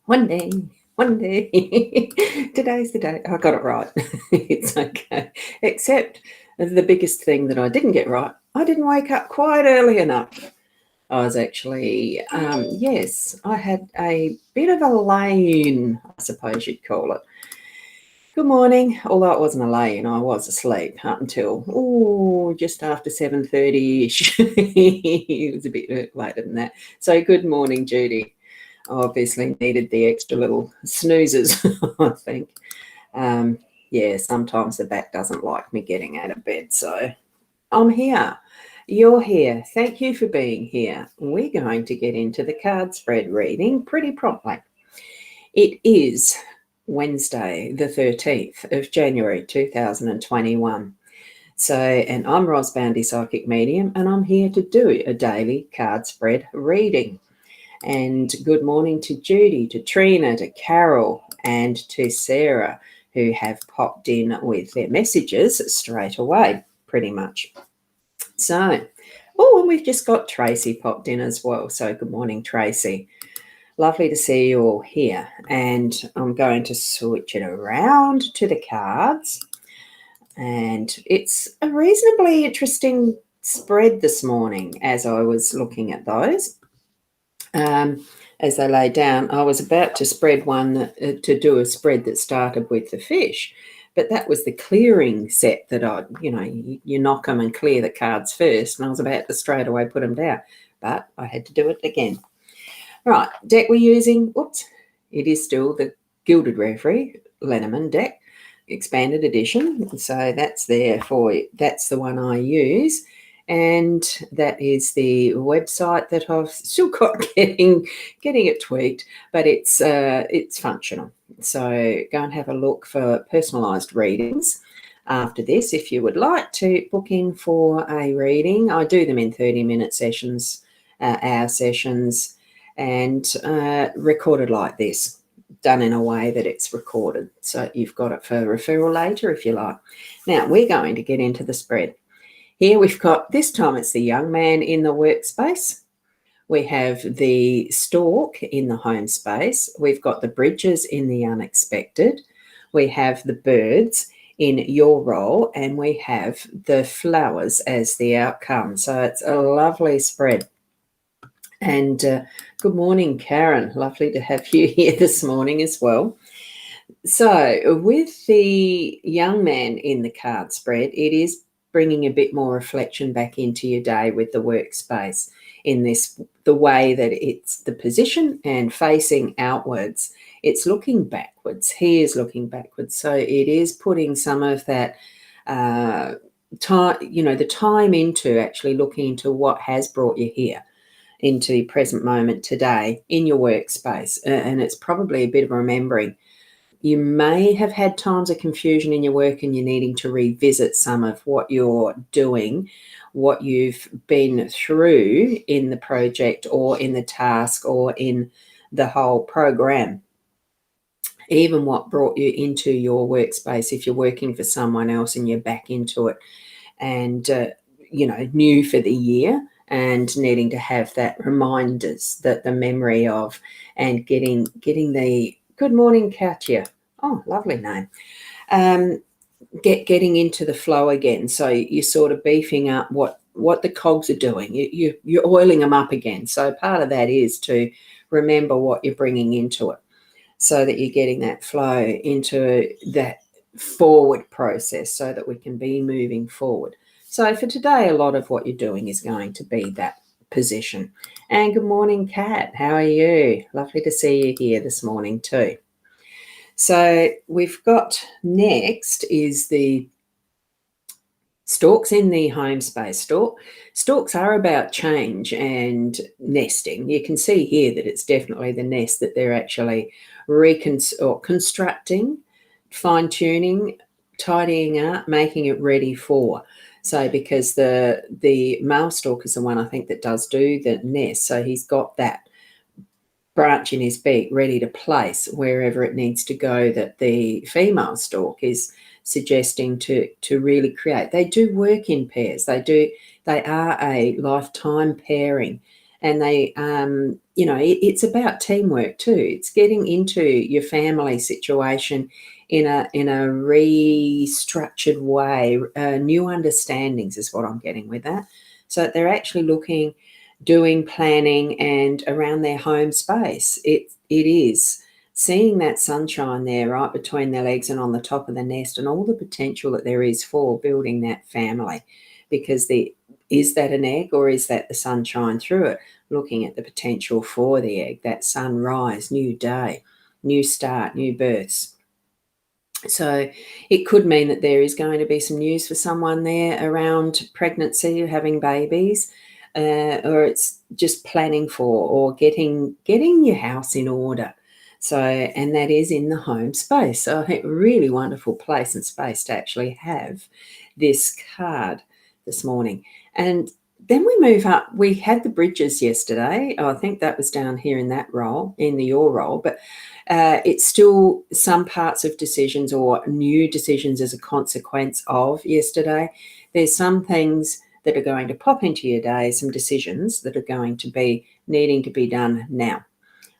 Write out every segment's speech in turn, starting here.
One day. Today's the day. I got it right. It's okay. Except the biggest thing that I didn't get right, I didn't wake up quite early enough. I was actually, yes, I had a bit of a lay-in, I suppose you'd call it. Good morning. Although it wasn't a lay-in, I was asleep up until, just after 7:30-ish. It was a bit later than that. So good morning, Judy. I obviously needed the extra little snoozes, I think. Yeah, sometimes the back doesn't like me getting out of bed, so I'm here. You're here. Thank you for being here. We're going to get into the card spread reading pretty promptly. It is Wednesday, the 13th of January 2021. So, and I'm Boundy, Psychic Medium, and I'm here to do a daily card spread reading. And good morning to Judy, to Trina, to Carol, and to Sarah, who have popped in with their messages straight away, pretty much. So, and we've just got Tracy popped in as well. So good morning, Tracy. Lovely to see you all here. And I'm going to switch it around to the cards. And it's a reasonably interesting spread this morning as I was looking at those. As they lay down, I was about to spread one, to do a spread that started with the fish. But that was the clearing set that you knock them and clear the cards first. And I was about to straight away put them down. But I had to do it again. Right, deck we're using, it is still the Gilded Reverie Lenormand deck, expanded edition. So that's there for you. That's the one I use. And that is the website that I've still got getting it tweaked, but it's functional. So go and have a look for personalised readings after this if you would like to book in for a reading. I do them in 30-minute sessions, hour sessions, and recorded like this, done in a way that it's recorded. So you've got it for referral later if you like. Now we're going to get into the spread. Here we've got, this time it's the young man in the workspace. We have the stork in the home space. We've got the bridges in the unexpected. We have the birds in your role, and we have the flowers as the outcome. So it's a lovely spread. And good morning, Karen. Lovely to have you here this morning as well. So with the young man in the card spread, it is bringing a bit more reflection back into your day with the workspace in this, the way that it's the position and facing outwards. It's looking backwards. He is looking backwards. So it is putting some of that time, the time into actually looking into what has brought you here, into the present moment today in your workspace. And it's probably a bit of remembering. You may have had times of confusion in your work and you're needing to revisit some of what you're doing, what you've been through in the project or in the task or in the whole program. Even what brought you into your workspace if you're working for someone else and you're back into it and, new for the year and needing to have that reminders, that the memory of, and getting the good morning, Katya. Oh, lovely name. Getting into the flow again. So you're sort of beefing up what the cogs are doing. You're oiling them up again. So part of that is to remember what you're bringing into it so that you're getting that flow into that forward process so that we can be moving forward. So for today, a lot of what you're doing is going to be that position. And good morning, Kat. How are you? Lovely to see you here this morning too. So we've got next is the stalks in the home space. Stalks are about change and nesting. You can see here that it's definitely the nest that they're actually constructing, fine-tuning, tidying up, making it ready for. So because the male stalk is the one I think that does do the nest, so he's got that branch in his beak ready to place wherever it needs to go that the female stalk is suggesting to really create. They do work in pairs. They are a lifetime pairing, and they it's about teamwork too. It's getting into your family situation in a restructured way. New understandings is what I'm getting with that. So they're actually doing planning and around their home space. It is seeing that sunshine there right between their legs and on the top of the nest, and all the potential that there is for building that family. Because is that an egg, or is that the sunshine through it? Looking at the potential for the egg, that sunrise, new day, new start, new births. So it could mean that there is going to be some news for someone there around pregnancy or having babies, or it's just planning for or getting your house in order. So, and that is in the home space. So I think a really wonderful place and space to actually have this card this morning. And then we move up. We had the bridges yesterday. I think that was down here in that role, in your role, but it's still some parts of decisions or new decisions as a consequence of yesterday. There's some things that are going to pop into your day, some decisions that are going to be needing to be done now.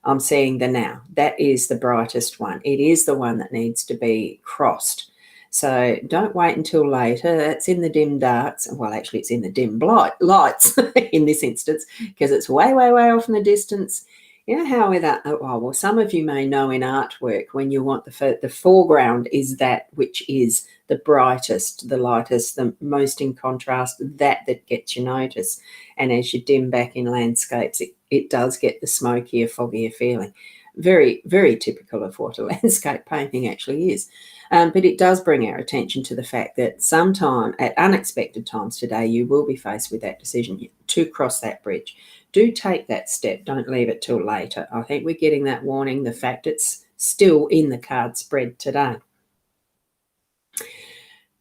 I'm seeing the now. That is the brightest one. It is the one that needs to be crossed. So don't wait until later. That's in the dim darks. Well, actually, it's in the dim lights in this instance, because it's way, way, way off in the distance. You know how with that, well, some of you may know in artwork when you want the foreground is that which is the brightest, the lightest, the most in contrast, that gets your notice. And as you dim back in landscapes, it does get the smokier, foggier feeling. Very, very typical of what a landscape painting actually is. But it does bring our attention to the fact that sometime at unexpected times today, you will be faced with that decision to cross that bridge. Do take that step. Don't leave it till later. I think we're getting that warning, the fact it's still in the card spread today.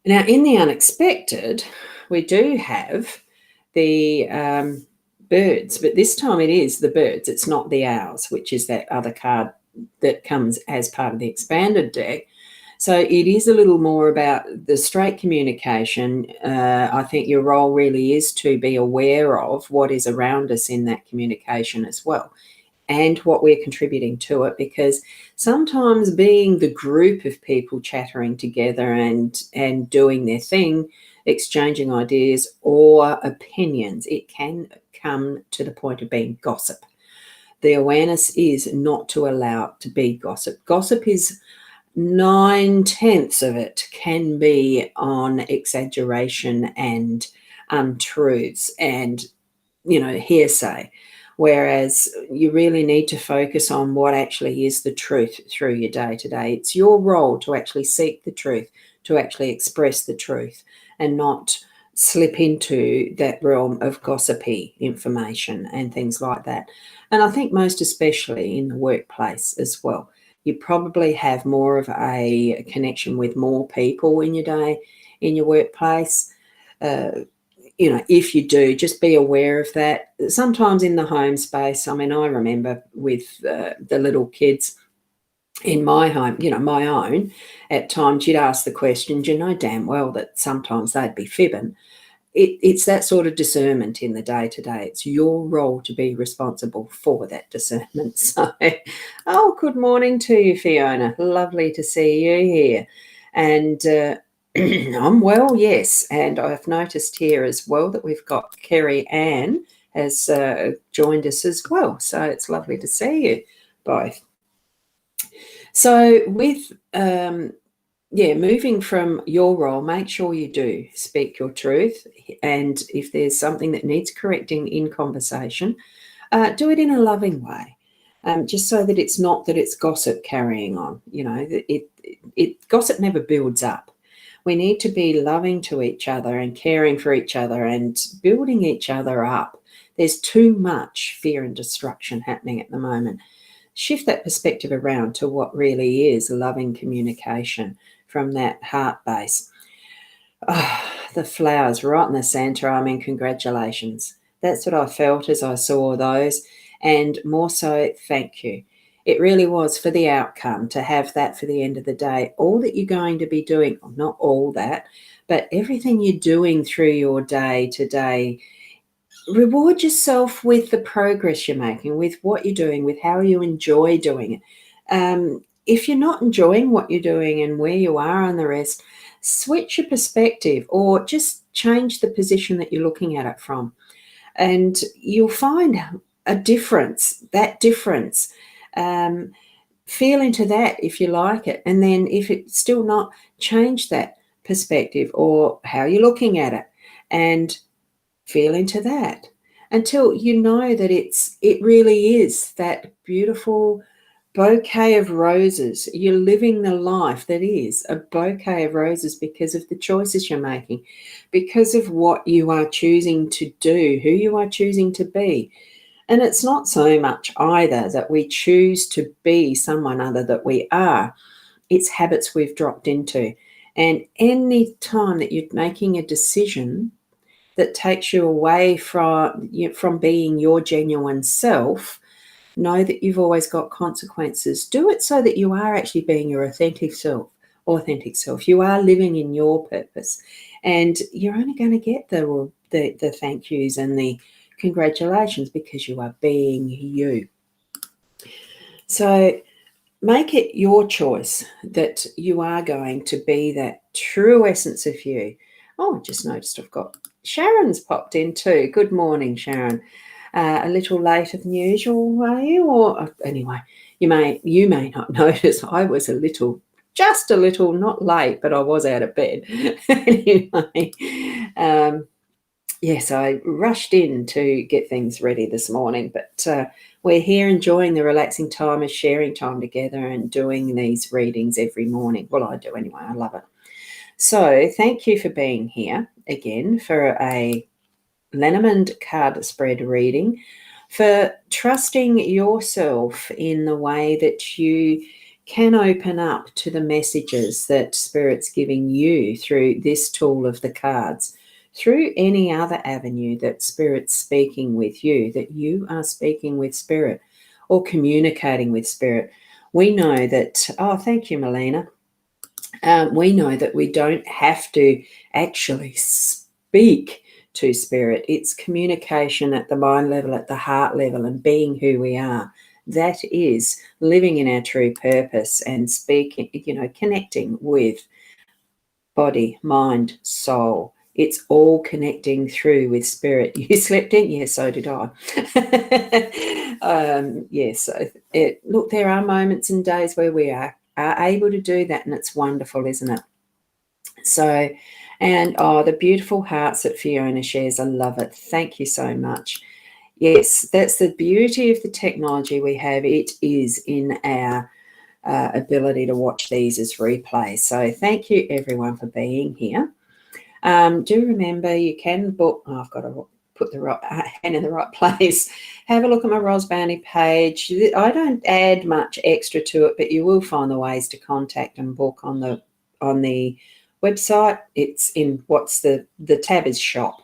Now, in the unexpected, we do have the birds, but this time it is the birds. It's not the owls, which is that other card that comes as part of the expanded deck. So it is a little more about the straight communication. I think your role really is to be aware of what is around us in that communication as well, and what we're contributing to it, because sometimes being the group of people chattering together and doing their thing, exchanging ideas or opinions, it can come to the point of being gossip. The awareness is not to allow it to be gossip. Gossip is 9/10 of it can be on exaggeration and untruths and, hearsay. Whereas you really need to focus on what actually is the truth through your day to day. It's your role to actually seek the truth, to actually express the truth, and not slip into that realm of gossipy information and things like that. And I think most especially in the workplace as well. You probably have more of a connection with more people in your day, in your workplace. If you do, just be aware of that. Sometimes in the home space, I remember with the little kids in my home, my own, at times you'd ask the questions, you know damn well that sometimes they'd be fibbing. It's that sort of discernment in the day-to-day. It's your role to be responsible for that discernment. So, good morning to you, Fiona. Lovely to see you here. And I'm well, yes. And I've noticed here as well that we've got Kerry Ann has joined us as well. So it's lovely to see you both. So with moving from your role, make sure you do speak your truth. And if there's something that needs correcting in conversation, do it in a loving way. Just so that it's not that it's gossip carrying on. Gossip never builds up. We need to be loving to each other and caring for each other and building each other up. There's too much fear and destruction happening at the moment. Shift that perspective around to what really is loving communication from that heart base. Oh, the flowers right in the centre. I mean, congratulations. That's what I felt as I saw those. And more so, thank you. It really was for the outcome to have that for the end of the day. All that you're going to be doing, not all that, but everything you're doing through your day today, reward yourself with the progress you're making, with what you're doing, with how you enjoy doing it. If you're not enjoying what you're doing and where you are and the rest, switch your perspective or just change the position that you're looking at it from. And you'll find a difference, that difference. Feel into that if you like it. And then if it's still not, change that perspective or how you're looking at it and feel into that until you know that it really is that beautiful bouquet of roses. You're living the life that is a bouquet of roses because of the choices you're making, because of what you are choosing to do, who you are choosing to be. And it's not so much either that we choose to be someone other that we are. It's habits we've dropped into. And any time that you're making a decision that takes you away from being your genuine self, know that you've always got consequences. Do it so that you are actually being your authentic self. You are living in your purpose. And you're only going to get the thank yous and the congratulations because you are being you. So make it your choice that you are going to be that true essence of you. Oh, I just noticed I've got Sharon's popped in too. Good morning, Sharon. A little later than usual, are you? Or anyway, you may not notice I was just a little, not late, but I was out of bed. Anyway, yes, I rushed in to get things ready this morning, but we're here enjoying the relaxing time of sharing time together and doing these readings every morning. Well, I do anyway. I love it. So thank you for being here again for a Lenormand card spread reading, for trusting yourself in the way that you can open up to the messages that Spirit's giving you through this tool of the cards, through any other avenue that Spirit's speaking with you, that you are speaking with Spirit or communicating with Spirit. We know that, oh, thank you, Melina. We know that we don't have to actually speak to Spirit. It's communication at the mind level, at the heart level, and being who we are. That is living in our true purpose and speaking, connecting with body, mind, soul. It's all connecting through with Spirit. You slept in? Yes, so did I. Yes. Look, there are moments and days where we are able to do that, and it's wonderful, isn't it? So, and the beautiful hearts that Fiona shares, I love it. Thank you so much. Yes, that's the beauty of the technology we have. It is in our ability to watch these as replays. So thank you everyone for being here. Do remember you can book, I've got to put the right hand in the right place. Have a look at my Boundy page. I don't add much extra to it, but you will find the ways to contact and book on the website. It's in the tab is shop.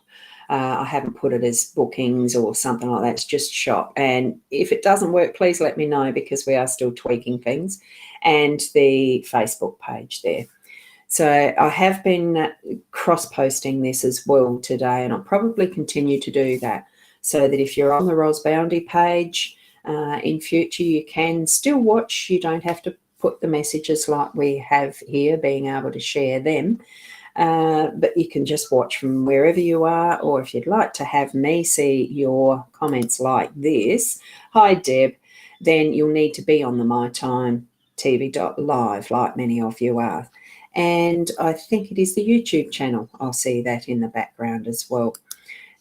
I haven't put it as bookings or something like that. It's just shop. And if it doesn't work, please let me know because we are still tweaking things. And the Facebook page there. So I have been cross-posting this as well today, and I'll probably continue to do that so that if you're on the Boundy page in future, you can still watch. You don't have to put the messages like we have here, being able to share them. But you can just watch from wherever you are, or if you'd like to have me see your comments like this, hi Deb, then you'll need to be on the My Time TV.live like many of you are. and I think it is the YouTube channel. I'll see that in the background as well,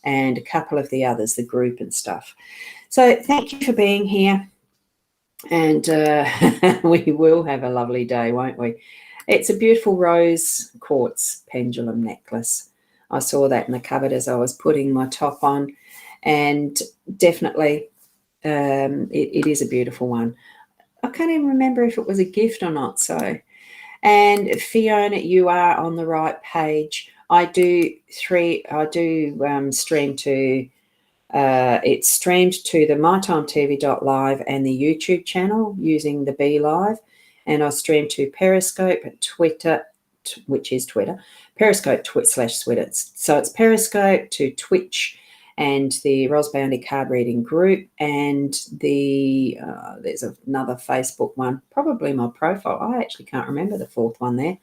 and a couple of the others, the group and stuff. So thank you for being here, and we will have a lovely day, won't we? It's a beautiful rose quartz pendulum necklace. I saw that in the cupboard as I was putting my top on, and definitely it is a beautiful one. I can't even remember if it was a gift or not. So, and Fiona, you are on the right page. I do stream to. It's streamed to the mytimetv.live and the YouTube channel using the Be Live, and I stream to Periscope, Twitter, which is Twitter, Periscope /Twitter. So it's Periscope to Twitch and the Boundy card reading group, and there's another Facebook one, probably my profile. I actually can't remember the fourth one there.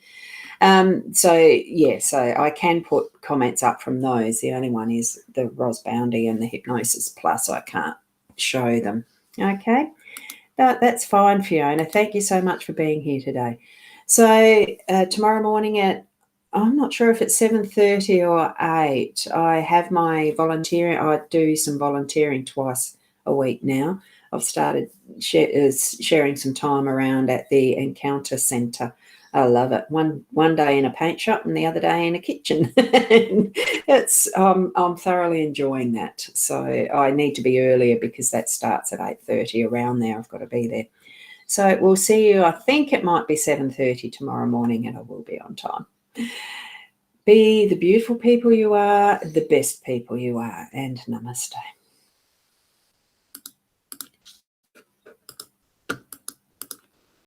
So I can put comments up from those. The only one is the Boundy and the Hypnosis Plus. I can't show them. Okay, that's fine, Fiona. Thank you so much for being here today. So tomorrow morning I'm not sure if it's 7:30 or 8. I have my volunteering. I do some volunteering twice a week now. I've started sharing some time around at the Encounter Centre. I love it. One day in a paint shop and the other day in a kitchen. I'm thoroughly enjoying that. So I need to be earlier because that starts at 8:30. Around there, I've got to be there. So we'll see you. I think it might be 7:30 tomorrow morning, and I will be on time. Be the beautiful people you are, the best people you are, and namaste.